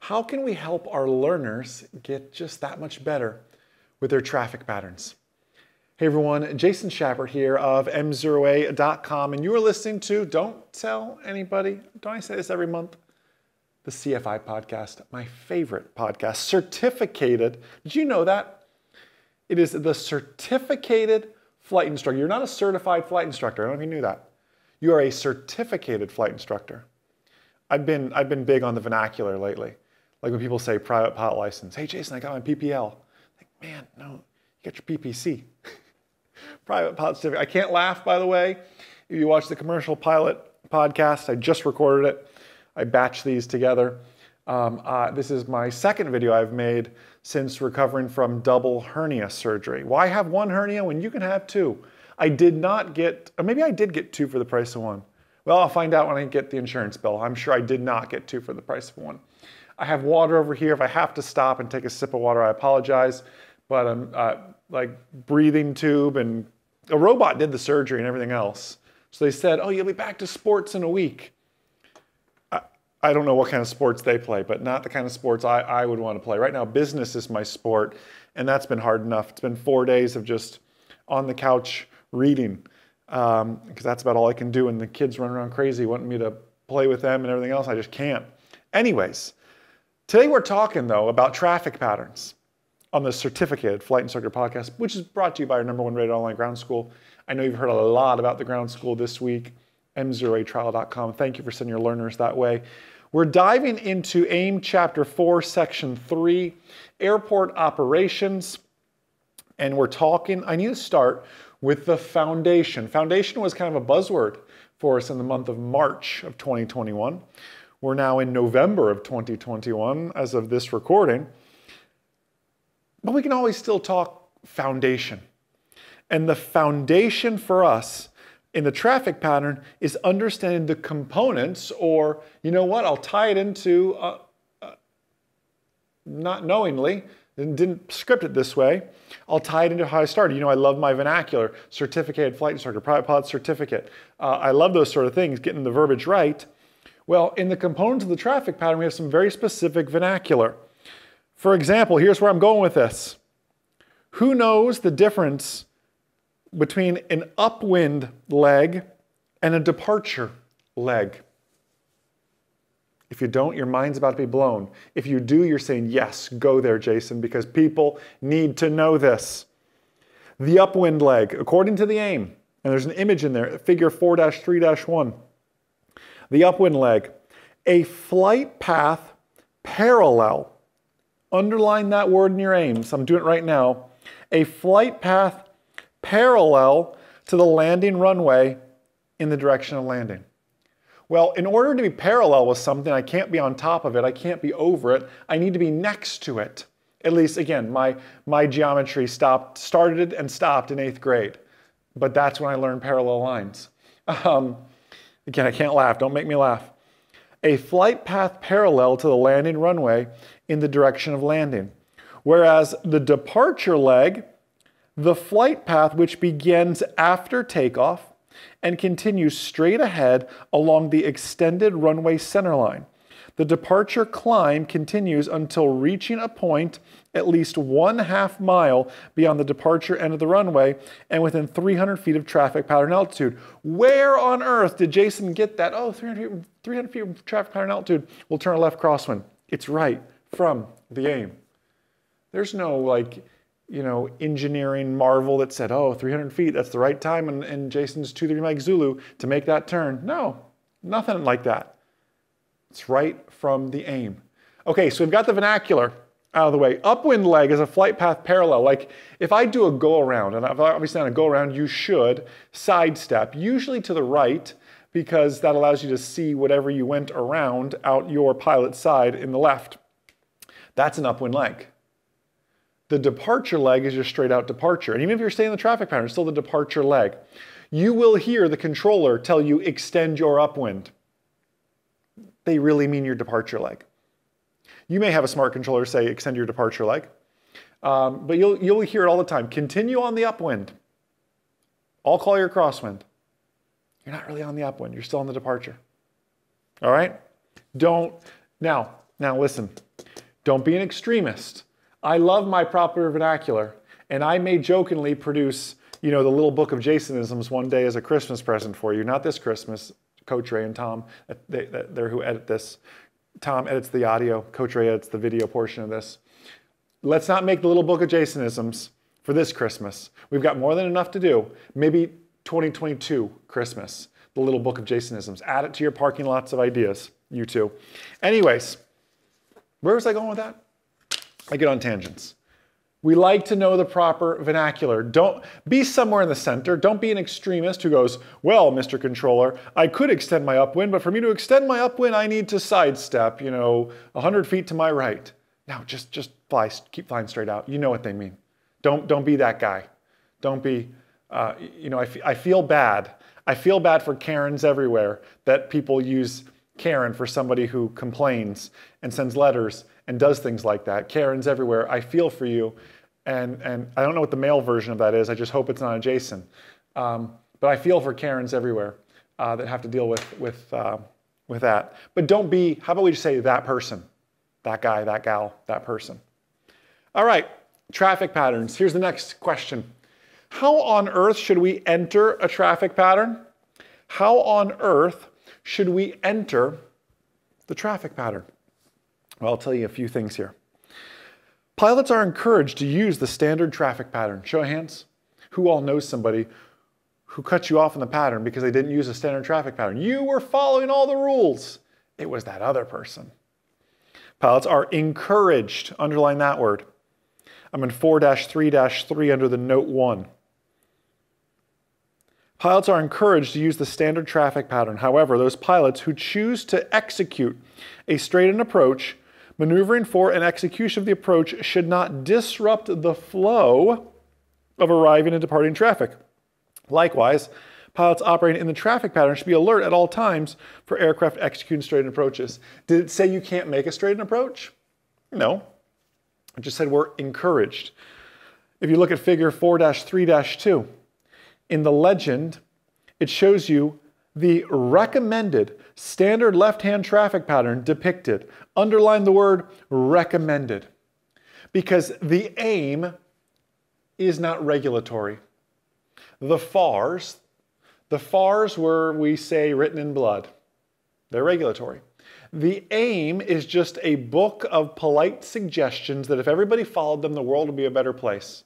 How can we help our learners get just that much better with their traffic patterns? Hey everyone, Jason Shepard here of MzeroA.com, and you are listening to, don't tell anybody, don't I say this every month? The CFI Podcast, my favorite podcast, certificated. Did you know that? It is the certificated flight instructor. You're not a certified flight instructor. I don't know if you knew that. You are a certificated flight instructor. I've been big on the vernacular lately. Like when people say private pilot license. Hey Jason, I got my PPL. Like, man, no, you got your PPC. Private pilot certificate. I can't laugh, by the way. If you watch the Commercial Pilot podcast, I just recorded it. I batched these together. This is my second video I've made since recovering from double hernia surgery. Why have one hernia when you can have two? I did not get, or maybe I did get two for the price of one. Well, I'll find out when I get the insurance bill. I'm sure I did not get two for the price of one. I have water over here. If I have to stop and take a sip of water, I apologize. But I'm like breathing tube, and a robot did the surgery and everything else. So they said, oh, you'll be back to sports in a week. I don't know what kind of sports they play, but not the kind of sports I would want to play. Right now, business is my sport, and that's been hard enough. It's been 4 days of just on the couch reading, because that's about all I can do, and the kids run around crazy wanting me to play with them and everything else. I just can't. Anyways, today we're talking, though, about traffic patterns on the Certificated Flight Instructor Podcast, which is brought to you by our #1 rated online ground school. I know you've heard a lot about the ground school this week, MzeroAtrial.com. Thank you for sending your learners that way. We're diving into AIM Chapter 4, Section 3, Airport Operations, and we're talking, I need to start with the foundation. Foundation was kind of a buzzword for us in the month of March of 2021. We're now in November of 2021 as of this recording, but we can always still talk foundation. And the foundation for us in the traffic pattern is understanding the components, or you know what, I'll tie it into, not knowingly, didn't script it this way, I'll tie it into how I started. You know, I love my vernacular, certificated flight instructor, private pilot certificate. I love those sort of things, getting the verbiage right. Well, in the components of the traffic pattern, we have some very specific vernacular. For example, here's where I'm going with this. Who knows the difference between an upwind leg and a departure leg? If you don't, your mind's about to be blown. If you do, you're saying, yes, go there, Jason, because people need to know this. The upwind leg, according to the AIM, and there's an image in there, figure 4-3-1. The upwind leg, a flight path parallel. Underline that word in your AIMs. I'm doing it right now. A flight path parallel to the landing runway in the direction of landing. Well, in order to be parallel with something, I can't be on top of it. I can't be over it. I need to be next to it. At least, again, my geometry started and stopped in 8th grade. But that's when I learned parallel lines. Again, I can't laugh. Don't make me laugh. A flight path parallel to the landing runway in the direction of landing. Whereas the departure leg, the flight path which begins after takeoff and continues straight ahead along the extended runway centerline. The departure climb continues until reaching a point at least 1/2 mile beyond the departure end of the runway and within 300 feet of traffic pattern altitude. Where on earth did Jason get that? Oh, 300 feet of traffic pattern altitude, we'll turn a left crosswind. It's right from the AIM. There's no, like, you know, engineering marvel that said, oh, 300 feet, that's the right time in Jason's 2-3 Mike Zulu to make that turn. No, nothing like that. It's right from the AIM. Okay, so we've got the vernacular out of the way. Upwind leg is a flight path parallel. Like if I do a go around, and obviously on a go around, you should sidestep, usually to the right, because that allows you to see whatever you went around out your pilot side in the left. That's an upwind leg. The departure leg is your straight out departure. And even if you're staying in the traffic pattern, it's still the departure leg. You will hear the controller tell you extend your upwind. They really mean your departure leg. You may have a smart controller say extend your departure leg, but you'll hear it all the time. Continue on the upwind. I'll call your crosswind. You're not really on the upwind. You're still on the departure. All right? Now Now listen, don't be an extremist. I love my proper vernacular, and I may jokingly produce, the little book of Jasonisms one day as a Christmas present for you. Not this Christmas. Coach Ray and Tom, they're who edit this. Tom edits the audio. Coach Ray edits the video portion of this. Let's not make the little book of Jasonisms for this Christmas. We've got more than enough to do. Maybe 2022 Christmas, the little book of Jasonisms. Add it to your parking lots of ideas, you two. Anyways, where was I going with that? I get on tangents. We like to know the proper vernacular. Don't be somewhere in the center. Don't be an extremist who goes, well, Mr. Controller, I could extend my upwind, but for me to extend my upwind, I need to sidestep, 100 feet to my right. No, just fly, keep flying straight out. You know what they mean. Don't be that guy. Don't be, I feel bad. I feel bad for Karens everywhere that people use Karen for somebody who complains and sends letters and does things like that. Karens everywhere. I feel for you. And I don't know what the male version of that is. I just hope it's not a Jason. But I feel for Karens everywhere that have to deal with that. But don't be, how about we just say that person, that guy, that gal, that person. All right, traffic patterns. Here's the next question. How on earth should we enter a traffic pattern? How on earth should we enter the traffic pattern? Well, I'll tell you a few things here. Pilots are encouraged to use the standard traffic pattern. Show of hands. Who all knows somebody who cut you off in the pattern because they didn't use a standard traffic pattern? You were following all the rules. It was that other person. Pilots are encouraged. Underline that word. I'm in 4-3-3 under the note 1. Pilots are encouraged to use the standard traffic pattern. However, those pilots who choose to execute a straight-in approach, maneuvering for and execution of the approach should not disrupt the flow of arriving and departing traffic. Likewise, pilots operating in the traffic pattern should be alert at all times for aircraft executing straight-in approaches. Did it say you can't make a straight-in approach? No. It just said we're encouraged. If you look at figure 4-3-2, in the legend, it shows you the recommended standard left-hand traffic pattern depicted. Underline the word recommended, because the aim is not regulatory. The FARs were, we say, written in blood. They're regulatory. The aim is just a book of polite suggestions that if everybody followed them, the world would be a better place.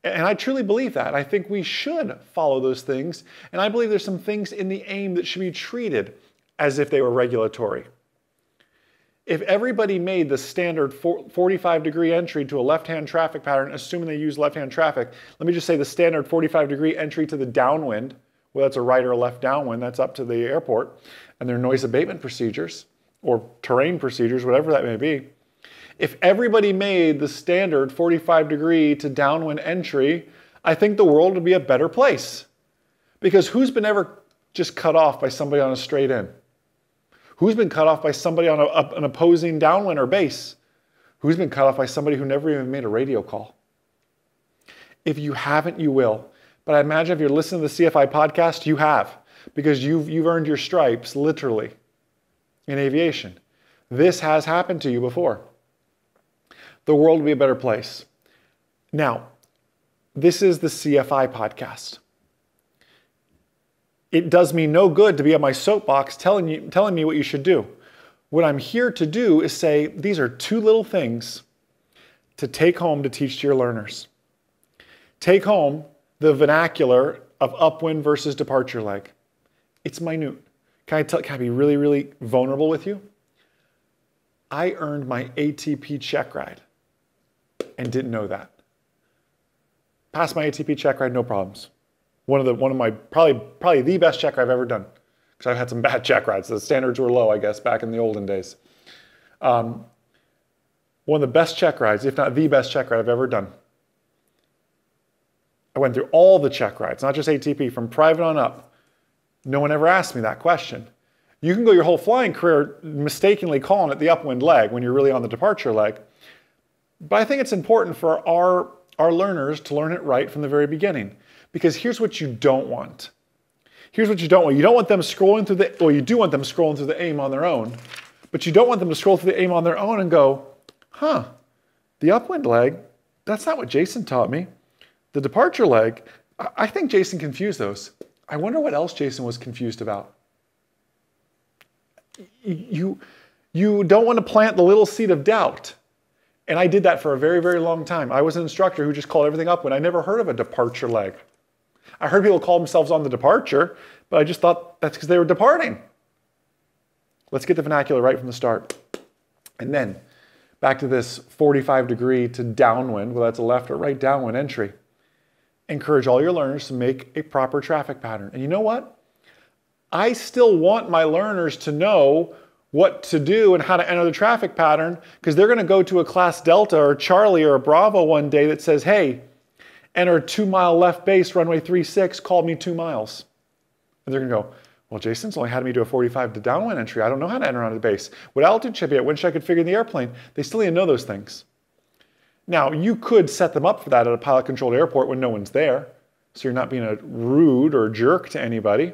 And I truly believe that. I think we should follow those things. And I believe there's some things in the aim that should be treated as if they were regulatory. If everybody made the standard 45-degree entry to a left-hand traffic pattern, assuming they use left-hand traffic, let me just say the standard 45-degree entry to the downwind, whether it's a right or a left downwind, that's up to the airport, and their noise abatement procedures or terrain procedures, whatever that may be. If everybody made the standard 45-degree to downwind entry, I think the world would be a better place. Because who's been ever just cut off by somebody on a straight in? Who's been cut off by somebody on an opposing downwind or base? Who's been cut off by somebody who never even made a radio call? If you haven't, you will. But I imagine if you're listening to the CFI podcast, you have. Because you've earned your stripes, literally, in aviation. This has happened to you before. The world will be a better place. Now, this is the CFI podcast. It does me no good to be on my soapbox telling me what you should do. What I'm here to do is say, these are 2 little things to take home to teach to your learners. Take home the vernacular of upwind versus departure leg. It's minute. Can I be really, really vulnerable with you? I earned my ATP check ride and didn't know that. Passed my ATP check ride, no problems. One of my probably the best check ride I've ever done, because I've had some bad check rides. The standards were low, I guess, back in the olden days. One of the best check rides, if not the best check ride I've ever done. I went through all the check rides, not just ATP, from private on up. No one ever asked me that question. You can go your whole flying career mistakenly calling it the upwind leg when you're really on the departure leg. But I think it's important for our learners to learn it right from the very beginning. Because here's what you don't want. Here's what you don't want. You don't want them scrolling through you do want them scrolling through the aim on their own, But you don't want them to scroll through the AIM on their own and go, huh, the upwind leg, that's not what Jason taught me. The departure leg, I think Jason confused those. I wonder what else Jason was confused about. You don't want to plant the little seed of doubt. And I did that for a very, very long time. I was an instructor who just called everything upwind. I never heard of a departure leg. I heard people call themselves on the departure, but I just thought that's because they were departing. Let's get the vernacular right from the start. And then back to this 45-degree to downwind, whether that's a left or right downwind entry. Encourage all your learners to make a proper traffic pattern. And you know what? I still want my learners to know what to do and how to enter the traffic pattern, because they're going to go to a class Delta or Charlie or a Bravo one day that says, hey, enter 2-mile left base, runway 36, call me 2 miles. And they're going to go, well, Jason's only had me do a 45 to downwind entry. I don't know how to enter onto the base. What altitude should I be at? When should I configure the airplane? They still need to know those things. Now, you could set them up for that at a pilot-controlled airport when no one's there, so you're not being a rude or a jerk to anybody.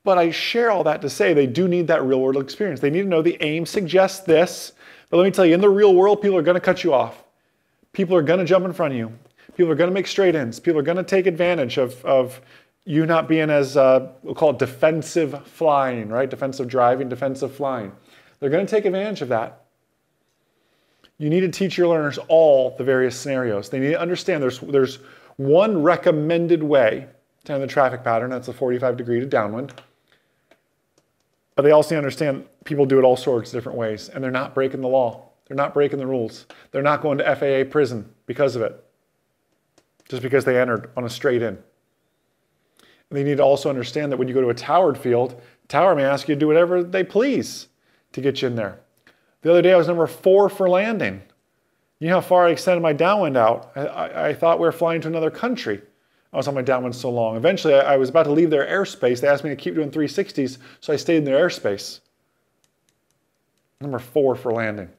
But I share all that to say they do need that real-world experience. They need to know the AIM suggests this, but let me tell you, in the real world, people are going to cut you off. People are going to jump in front of you. People are going to make straight ins. People are going to take advantage of you not being as, we'll call it defensive flying, right? Defensive driving, defensive flying. They're going to take advantage of that. You need to teach your learners all the various scenarios. They need to understand there's one recommended way to enter the traffic pattern. That's a 45-degree to downwind. But they also understand people do it all sorts of different ways, and they're not breaking the law. They're not breaking the rules. They're not going to FAA prison because of it, just because they entered on a straight in. And they need to also understand that when you go to a towered field, tower may ask you to do whatever they please to get you in there. The other day I was number 4 for landing. You know how far I extended my downwind out? I thought we were flying to another country. I was on my downwind so long. Eventually, I was about to leave their airspace. They asked me to keep doing 360s, so I stayed in their airspace. Number 4 for landing.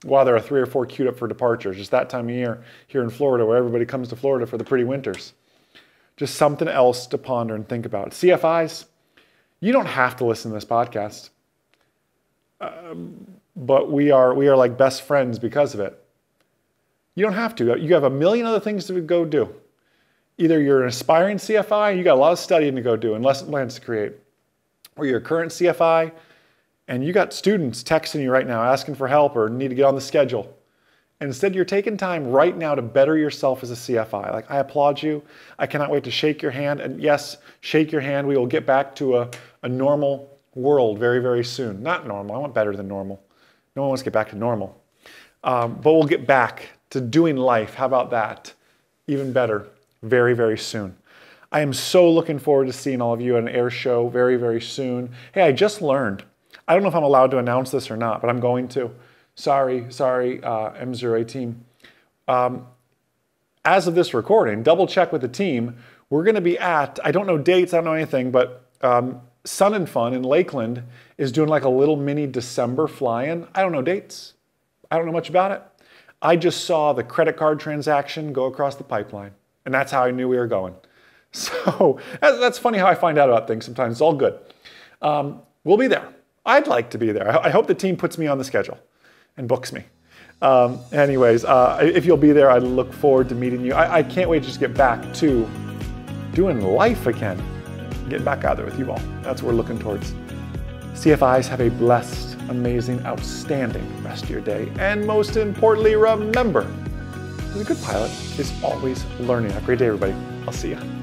Wow, there are 3 or 4 queued up for departures. Just that time of year here in Florida, where everybody comes to Florida for the pretty winters. Just something else to ponder and think about. CFIs, you don't have to listen to this podcast. But we are like best friends because of it. You don't have to. You have a million other things to go do. Either you're an aspiring CFI and you got a lot of studying to go do and lesson plans to create, or you're a current CFI and you got students texting you right now asking for help or need to get on the schedule. And instead, you're taking time right now to better yourself as a CFI. Like, I applaud you. I cannot wait to shake your hand. And yes, shake your hand. We will get back to a normal world very, very soon. Not normal. I want better than normal. No one wants to get back to normal. But we'll get back to doing life. How about that? Even better. Very, very soon. I am so looking forward to seeing all of you at an air show very, very soon. Hey, I just learned. I don't know if I'm allowed to announce this or not, but I'm going to. Sorry, MzeroA team. As of this recording, double check with the team. We're going to be at, I don't know dates, I don't know anything, but Sun and Fun in Lakeland is doing like a little mini December fly-in. I don't know dates. I don't know much about it. I just saw the credit card transaction go across the pipeline. And that's how I knew we were going. So that's funny how I find out about things sometimes. It's all good. We'll be there. I'd like to be there. I hope the team puts me on the schedule and books me. Anyways, if you'll be there, I look forward to meeting you. I can't wait to just get back to doing life again. Getting back out there with you all. That's what we're looking towards. CFIs, have a blessed, amazing, outstanding rest of your day. And most importantly, remember, a good pilot is always learning. Have a great day, everybody. I'll see you.